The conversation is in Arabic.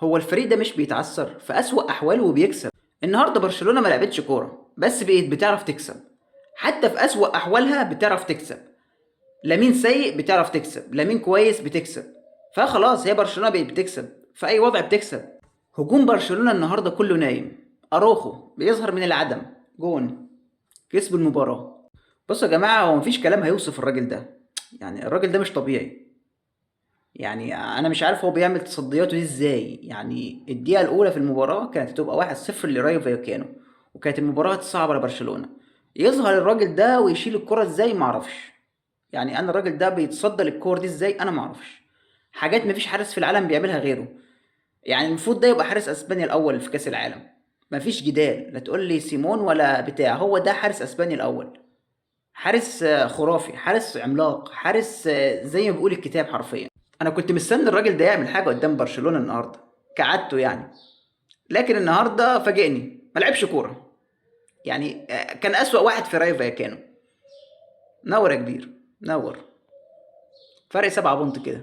هو الفريق ده مش بيتعثر في أسوأ أحواله وبيكسب؟ النهارده برشلونة ما لعبتش كورة بس بقت بتعرف تكسب، حتى في أسوأ أحوالها بتعرف تكسب. لامين سيء بتعرف تكسب، لامين كويس بتكسب. فخلاص هي برشلونة بقت بتكسب في أي وضع بتكسب. هجوم برشلونة النهارده كله نايم. أروخو بيظهر من العدم، جون، كسب المباراة. بصوا يا جماعة، هو مفيش كلام هيوصف الراجل ده. يعني الراجل ده مش طبيعي. يعني انا مش عارف هو بيعمل تصدياته دي ازاي. يعني الدقيقه الاولى في المباراه كانت هتبقى 1-0 لرايو فايكانو، وكانت المباراه هتصعب على برشلونه. يظهر الراجل ده ويشيل الكره ازاي معرفش. يعني انا الراجل ده بيتصدى للكور دي ازاي انا معرفش. حاجات مفيش حارس في العالم بيعملها غيره. يعني المفروض ده يبقى حارس اسبانيا الاول في كاس العالم. مفيش جدال، لا تقول لي سيمون ولا بتاع، هو ده حارس اسبانيا الاول. حارس خرافي، حارس عملاق، حارس زي ما بيقول الكتاب حرفيا. انا كنت مستني الراجل ده يعمل حاجه قدام برشلونه النهارده كعادته يعني. لكن النهارده فاجئني، ما لعبش كوره. يعني كان اسوأ واحد في رايو فايكانو. نور يا كبير، نور. فرق 7 بونت كده.